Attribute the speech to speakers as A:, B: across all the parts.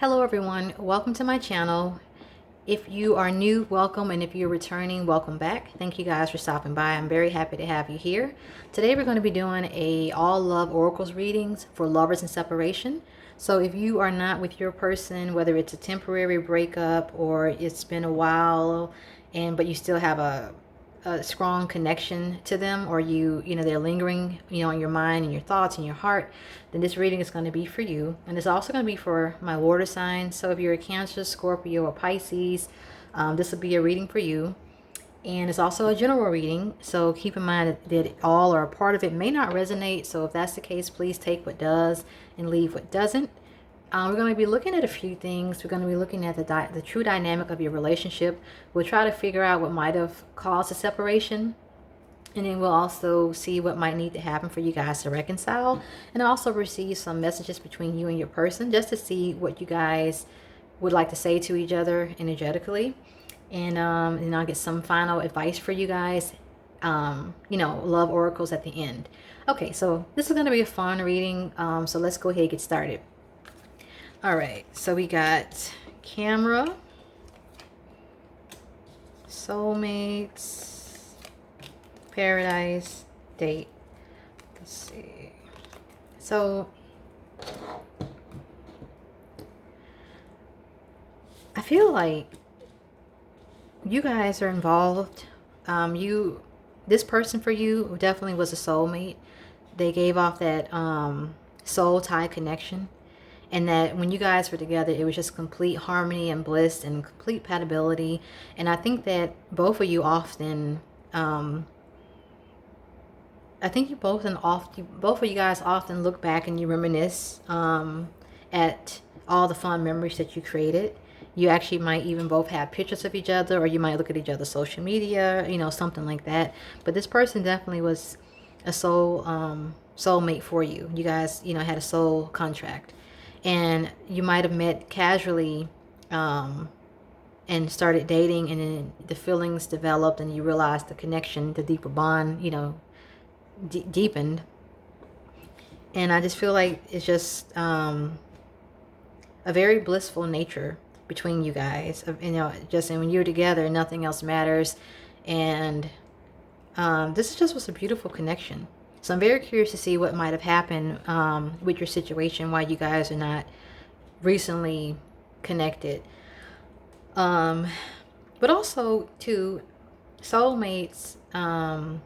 A: Hello everyone, welcome to my channel. If you are new, welcome, and if you're returning, welcome back. Thank you guys for stopping by. I'm very happy to have you here. Today we're going to be doing a all love oracles readings for lovers in separation. So if you are not with your person, whether it's a temporary breakup or it's been a while but you still have a strong connection to them, or they're lingering in your mind and your thoughts and your heart, then this reading is going to be for you. And it's also going to be for my water signs. So if you're a Cancer, Scorpio, or Pisces, this will be a reading for you. And it's also a general reading, so keep in mind that all or a part of it may not resonate. So if that's the case, please take what does and leave what doesn't. We're going to be looking at a few things. We're going to be looking at the true dynamic of your relationship. We'll try to figure out what might have caused a separation. And then we'll also see what might need to happen for you guys to reconcile. And also receive some messages between you and your person, just to see what you guys would like to say to each other energetically. And I'll get some final advice for you guys. Love oracles at the end. Okay, so this is going to be a fun reading. So let's go ahead and get started. All right, so we got camera, soulmates, paradise, date. Let's see. So I feel like you guys are involved. This person for you definitely was a soulmate. They gave off that soul tie connection. And that when you guys were together, it was just complete harmony and bliss and complete compatibility. And I think that both of you often, I think both of you guys often look back and you reminisce at all the fun memories that you created. You actually might even both have pictures of each other, or you might look at each other's social media, something like that. But this person definitely was a soulmate for you. You guys, had a soul contract. And you might have met casually and started dating, and then the feelings developed and you realized the connection, the deeper bond, deepened. And I just feel like it's just a very blissful nature between you guys. And when you're together, nothing else matters. And this just was a beautiful connection. So I'm very curious to see what might have happened with your situation, why you guys are not recently connected. But also, too, soulmates. And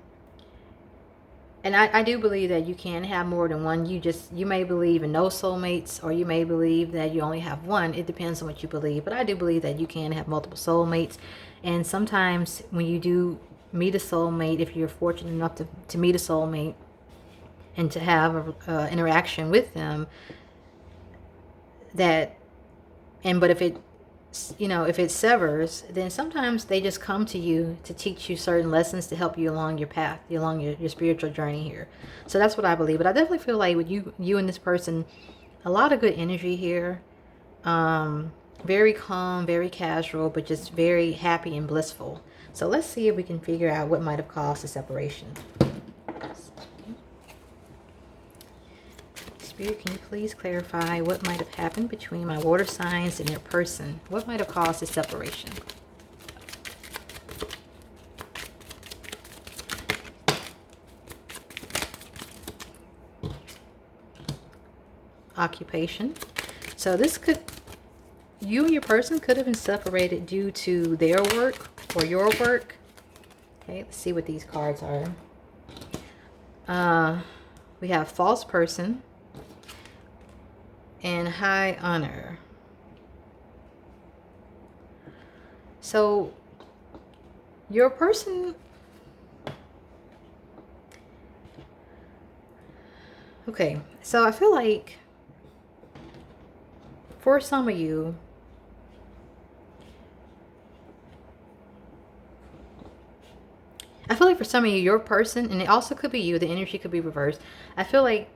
A: I do believe that you can have more than one. You may believe in no soulmates, or you may believe that you only have one. It depends on what you believe. But I do believe that you can have multiple soulmates. And sometimes when you do meet a soulmate, if you're fortunate enough to meet a soulmate and to have an interaction with them, but if it severs, then sometimes they just come to you to teach you certain lessons to help you along your path, along your spiritual journey here. So that's what I believe. But I definitely feel like with you and this person, a lot of good energy here. Very calm, very casual, but just very happy and blissful. So let's see if we can figure out what might have caused the separation. Spirit, can you please clarify what might have happened between my water signs and their person? What might have caused the separation? Occupation. So you and your person could have been separated due to their work or your work. Okay, let's see what these cards are. We have false person and high honor. So your person, okay, so I feel like for some of you, your person, and it also could be you, the energy could be reversed. I feel like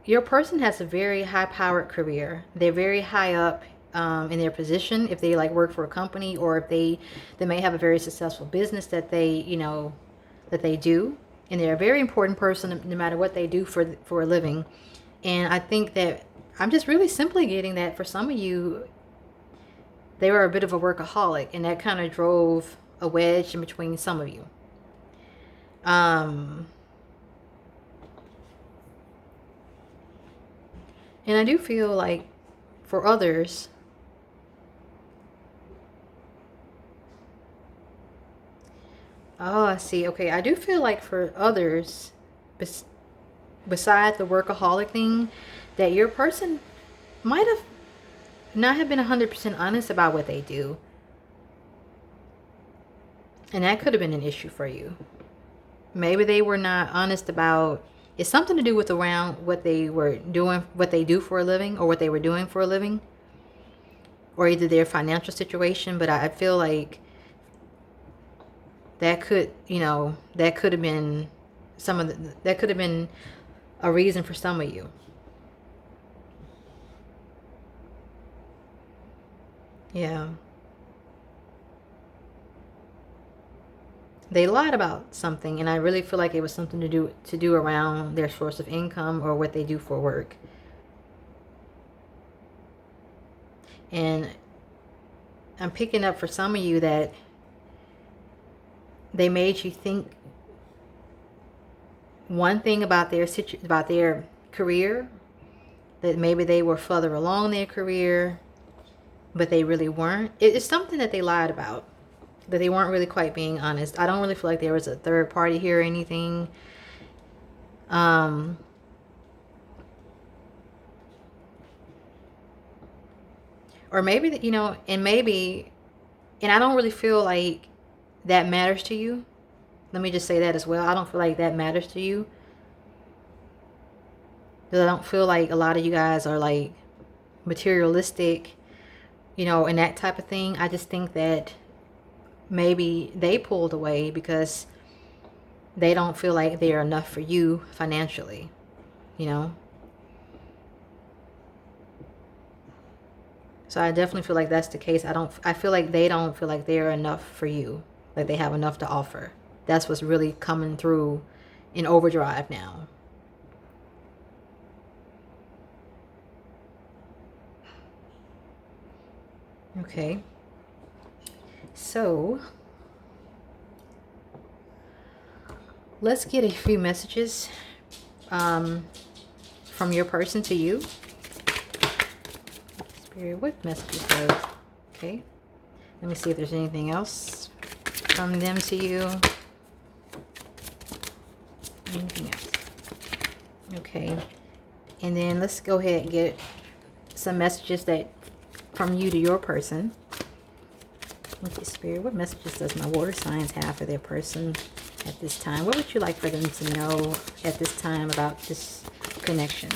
A: your person has a very high-powered career. They're very high up in their position, if they work for a company, or if they may have a very successful business that they do, and they're a very important person no matter what they do for a living. And I think that I'm just really simply getting that for some of you, they were a bit of a workaholic, and that kind of drove a wedge in between some of you. And I do feel like for others, oh, I see. Okay, I do feel like for others, besides the workaholic thing, that your person might have not have been 100% honest about what they do. And that could have been an issue for you. Maybe they were not honest about, it's something to do with around what they were doing, what they do for a living, or what they were doing for a living, or either their financial situation. But I feel like that could, that could have been that could have been a reason for some of you. Yeah. They lied about something, and I really feel like it was something to do around their source of income or what they do for work. And I'm picking up for some of you that they made you think one thing about their career, that maybe they were further along their career, but they really weren't. It's something that they lied about, that they weren't really quite being honest. I don't really feel like there was a third party here or anything. Or maybe, and I don't really feel like that matters to you. Let me just say that as well. I don't feel like that matters to you. Because I don't feel like a lot of you guys are like materialistic, and that type of thing. I just think that maybe they pulled away because they don't feel like they're enough for you financially, So I definitely feel like that's the case. I feel like they don't feel like they're enough for you, like they have enough to offer. That's what's really coming through in overdrive now. Okay. So let's get a few messages from your person to you. Spirit, what messages those? Okay. Let me see if there's anything else from them to you. Anything else? Okay. And then let's go ahead and get some messages that from you to your person. Okay, Spirit, what messages does my water signs have for their person at this time? What would you like for them to know at this time about this connection?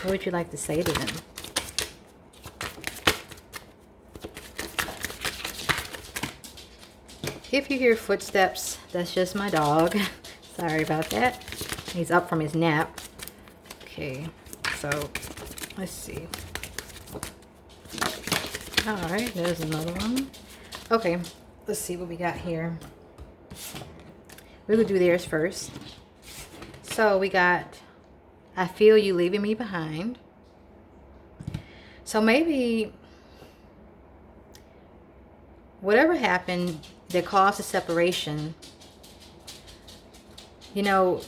A: What would you like to say to them? If you hear footsteps, that's just my dog. Sorry about that. He's up from his nap. Okay, so let's see. All right, there's another one. Okay, let's see what we got here. We'll do theirs first. So we got, I feel you leaving me behind. So maybe whatever happened that caused the separation, I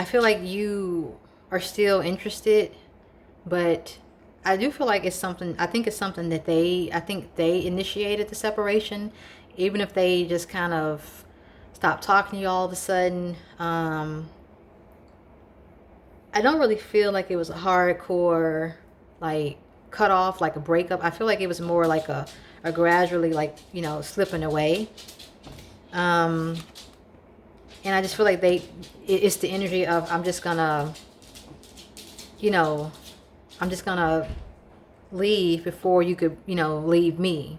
A: feel like you are still interested, but I do feel like it's something, I think it's something that I think they initiated the separation, even if they just kind of stopped talking to you all of a sudden. I don't really feel like it was a hardcore, like, cut off, like a breakup. I feel like it was more like a gradually, like, slipping away. And I just feel like it's the energy of, I'm just gonna leave before you could, leave me.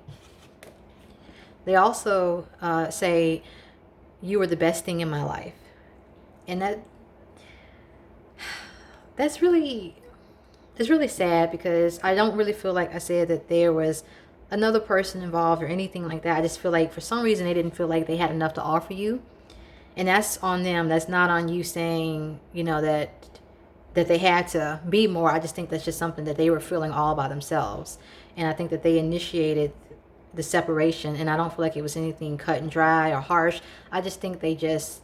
A: They also say you were the best thing in my life. And that's really, it's really sad, because I don't really feel like I said that there was another person involved or anything like that. I just feel like for some reason they didn't feel like they had enough to offer you. And that's on them. That's not on you saying, that that they had to be more. I just think that's just something that they were feeling all by themselves. And I think that they initiated the separation, and I don't feel like it was anything cut and dry or harsh. I just think they just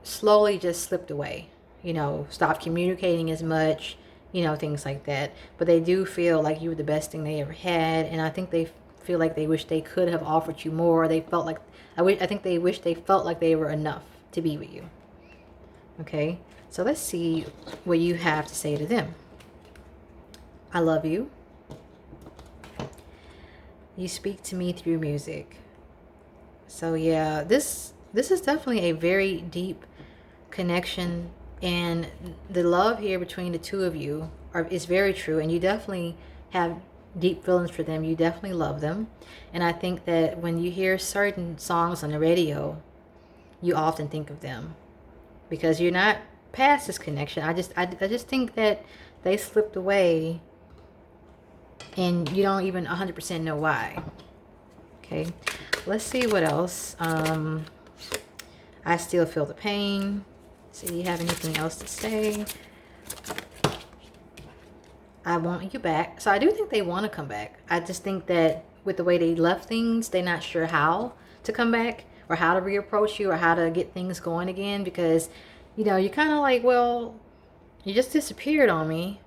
A: slowly just slipped away, you know, stopped communicating as much, you know, things like that. But they do feel like you were the best thing they ever had, and I think they feel like they wish they could have offered you more. They felt like, I think they wish they felt like they were enough to be with you. Okay, so let's see what you have to say to them. I love you. You speak to me through music. So yeah, this is definitely a very deep connection, and the love here between the two of you is very true, and you definitely have deep feelings for them. You definitely love them. And I think that when you hear certain songs on the radio, you often think of them, because you're not past this connection. I just think that they slipped away, and you don't even 100% know why. Okay, let's see what else. I still feel the pain. So do you have anything else to say? I want you back. So I do think they want to come back. I just think that with the way they left things, they're not sure how to come back, or how to reapproach you, or how to get things going again, because, you know, you're kind of like, well, you just disappeared on me,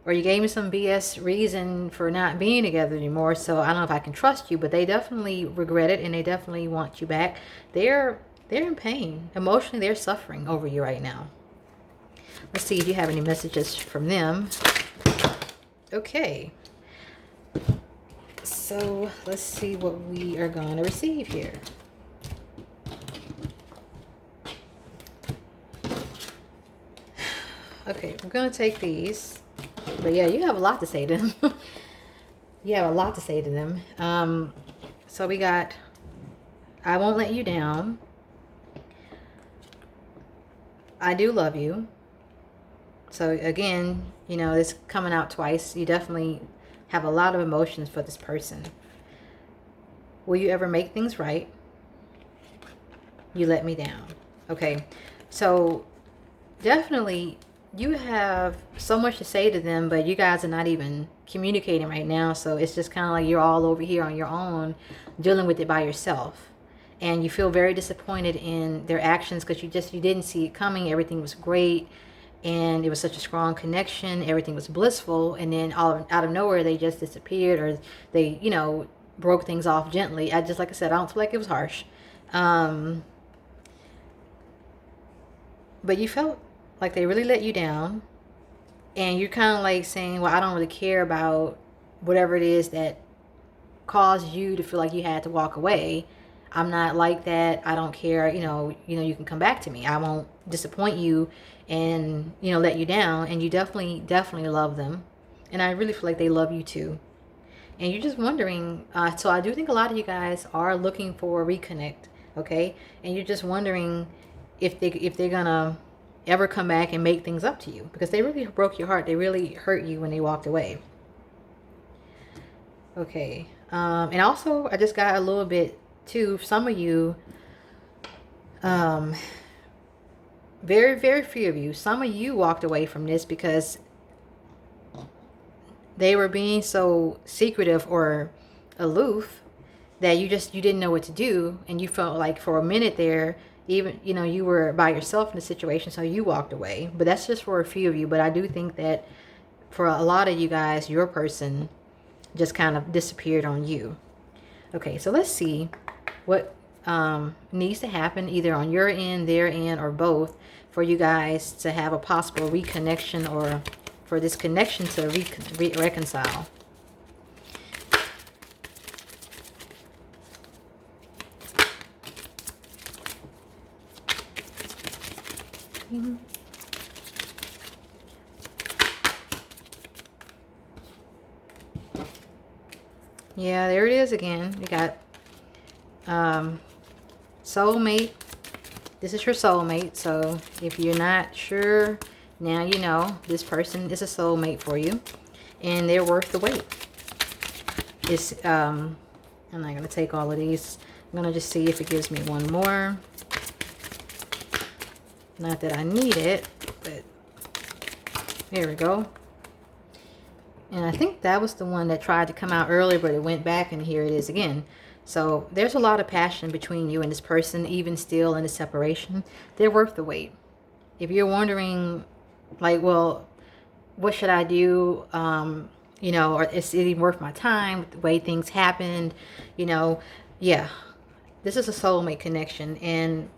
A: or you gave me some BS reason for not being together anymore, so I don't know if I can trust you. But they definitely regret it, and they definitely want you back. They're in pain. Emotionally, they're suffering over you right now. Let's see if you have any messages from them. Okay. So let's see what we are going to receive here. Okay, we're going to take these. But yeah, you have a lot to say to them. You have a lot to say to them. So we got, I won't let you down. I do love you. So again, you know, it's coming out twice. You definitely have a lot of emotions for this person. Will you ever make things right? You let me down. Okay, so definitely you have so much to say to them, but you guys are not even communicating right now. So it's just kind of like you're all over here on your own, dealing with it by yourself. And you feel very disappointed in their actions, because you didn't see it coming. Everything was great, and it was such a strong connection. Everything was blissful, and then out of nowhere they just disappeared, or they, you know, broke things off gently. Like I said, I don't feel like it was harsh. But you felt like they really let you down, and you're kind of like saying, well, I don't really care about whatever it is that caused you to feel like you had to walk away. I'm not like that. I don't care. You know, you can come back to me. I won't disappoint you and, you know, let you down. And you definitely love them. And I really feel like they love you too. And you're just wondering, so I do think a lot of you guys are looking for a reconnect, okay? And you're just wondering if they're gonna ever come back and make things up to you, because they really broke your heart. They really hurt you when they walked away. Okay. And also, I just got a little bit too, some of you, very, very few of you, some of you walked away from this because they were being so secretive or aloof that you didn't know what to do, and you felt like for a minute there, even, you know, you were by yourself in the situation, so you walked away. But that's just for a few of you. But I do think that for a lot of you guys, your person just kind of disappeared on you. Okay, so let's see what needs to happen either on your end, their end, or both, for you guys to have a possible reconnection, or for this connection to reconcile. Yeah, there it is again. You got soulmate. This is your soulmate. So if you're not sure, now you know this person is a soulmate for you, and they're worth the wait. It's I'm not gonna take all of these. I'm gonna just see if it gives me one more. Not that I need it, but There we go. And I think that was the one that tried to come out earlier, but it went back, and here it is again. So there's a lot of passion between you and this person, even still in the separation. They're worth the wait. If you're wondering, like, well, what should I do? You know, or is it even worth my time with the way things happened? You know, yeah, this is a soulmate connection, and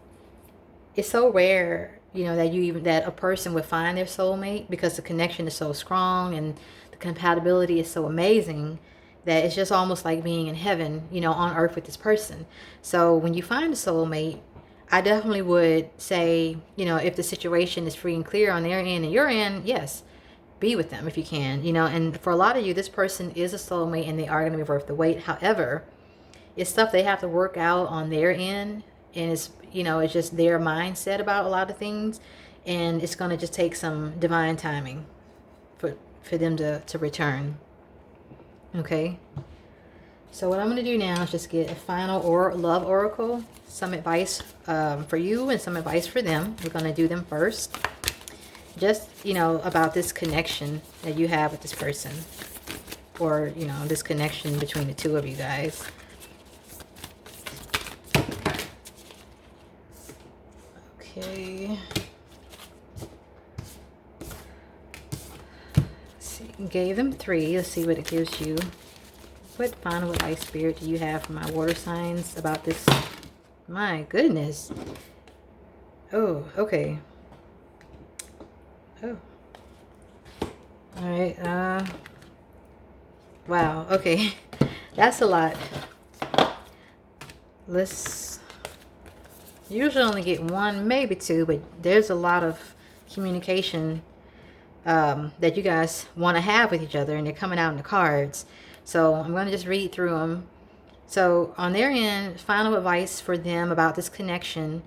A: it's so rare, you know, that a person would find their soulmate, because the connection is so strong and the compatibility is so amazing that it's just almost like being in heaven, you know, on earth with this person. So when you find a soulmate, I definitely would say, you know, if the situation is free and clear on their end and your end, yes, be with them if you can, you know. And for a lot of you, this person is a soulmate and they are going to be worth the wait. However, it's stuff they have to work out on their end, and it's, you know, it's just their mindset about a lot of things, and it's going to just take some divine timing for them to return. Okay, so what I'm going to do now is just get a final love oracle, some advice for you and some advice for them. We're going to do them first, just, you know, about this connection that you have with this person, or, you know, this connection between the two of you guys. Okay. Let's see. Gave them 3. Let's see what it gives you. What final advice, Spirit, do you have for my water signs about this? My goodness. Oh, okay. Oh. All right. Wow. Okay. That's a lot. Let's usually only get 1, maybe 2, but there's a lot of communication that you guys want to have with each other, and they're coming out in the cards. So I'm going to just read through them. So on their end, final advice for them about this connection: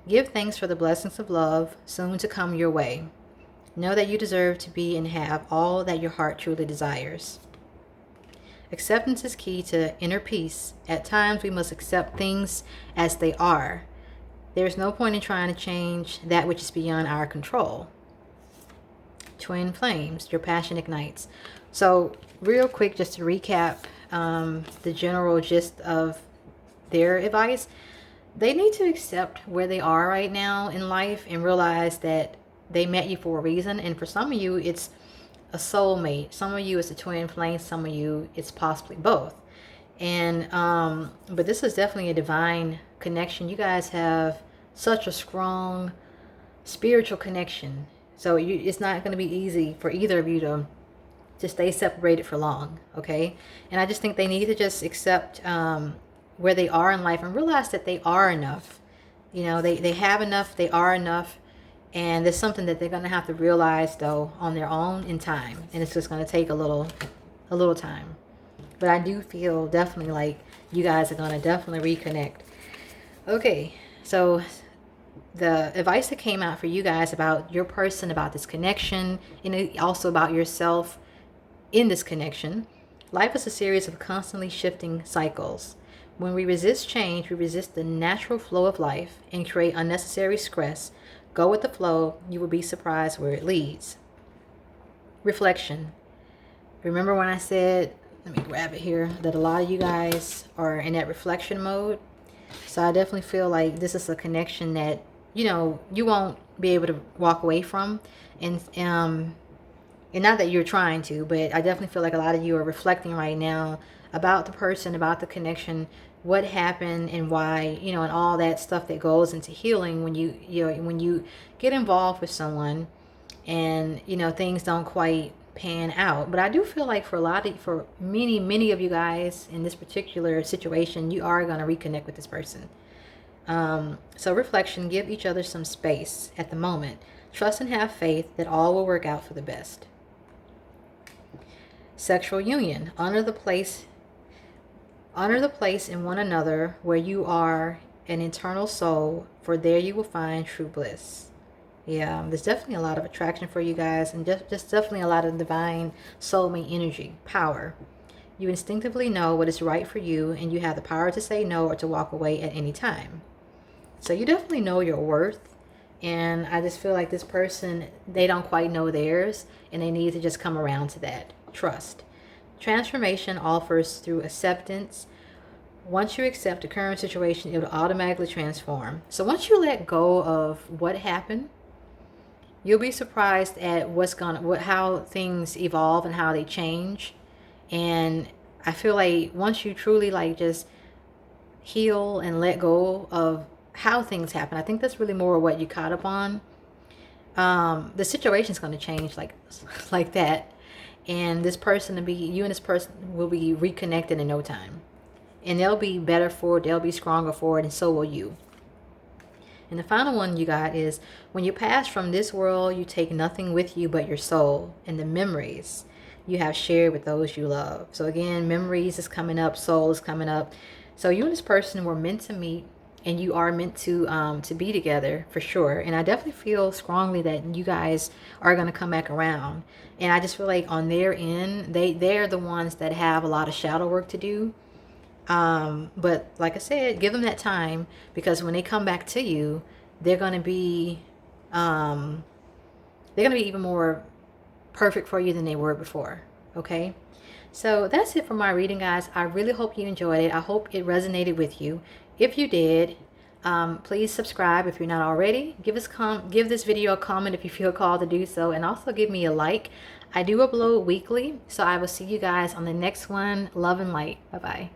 A: give thanks for the blessings of love soon to come your way. Know that you deserve to be and have all that your heart truly desires. Acceptance is key to inner peace. At times we must accept things as they are. There is no point in trying to change that which is beyond our control. Twin flames, your passion ignites. So real quick, just to recap the general gist of their advice, they need to accept where they are right now in life and realize that they met you for a reason. And for some of you, it's a soulmate. Some of you, it's a twin flame. Some of you, it's possibly both. And but this is definitely a divine connection. You guys have such a strong spiritual connection. So it's not going to be easy for either of you to stay separated for long, okay? And I just think they need to just accept where they are in life and realize that they are enough. You know, they have enough, they are enough, and there's something that they're going to have to realize, though, on their own in time. And it's just going to take a little time. But I do feel definitely like you guys are going to definitely reconnect. Okay, so the advice that came out for you guys about your person, about this connection, and also about yourself in this connection: life is a series of constantly shifting cycles. When we resist change, we resist the natural flow of life and create unnecessary stress. Go with the flow. You will be surprised where it leads. Reflection. Remember when I said, let me grab it here, that a lot of you guys are in that reflection mode? So I definitely feel like this is a connection that, you know, you won't be able to walk away from. And not that you're trying to, but I definitely feel like a lot of you are reflecting right now about the person, about the connection, what happened and why, you know, and all that stuff that goes into healing when you get involved with someone and, you know, things don't quite pan out. But I do feel like for many of you guys in this particular situation, you are going to reconnect with this person. So reflection: give each other some space at the moment. Trust and have faith that all will work out for the best. Sexual union: honor the place in one another where you are an eternal soul, for there you will find true bliss. Yeah, there's definitely a lot of attraction for you guys, and just definitely a lot of divine soulmate energy, power. You instinctively know what is right for you, and you have the power to say no or to walk away at any time. So you definitely know your worth. And I just feel like this person, they don't quite know theirs, and they need to just come around to that. Trust. Transformation offers through acceptance. Once you accept the current situation, it will automatically transform. So once you let go of what happened, you'll be surprised at how things evolve and how they change. And I feel like once you truly like just heal and let go of how things happen, I think that's really more what you caught up on. The situation's going to change like that, and you and this person will be reconnected in no time, and they'll be better for it, they'll be stronger for it, and so will you. And the final one you got is, when you pass from this world, you take nothing with you but your soul and the memories you have shared with those you love. So again, memories is coming up, soul is coming up. So you and this person were meant to meet, and you are meant to be together for sure. And I definitely feel strongly that you guys are going to come back around. And I just feel like on their end, they're the ones that have a lot of shadow work to do. But like I said, give them that time, because when they come back to you, they're going to be even more perfect for you than they were before. Okay. So that's it for my reading, guys. I really hope you enjoyed it. I hope it resonated with you. If you did, please subscribe if you're not already. Give this video a comment if you feel called to do so, and also give me a like. I do upload weekly, so I will see you guys on the next one. Love and light. Bye bye.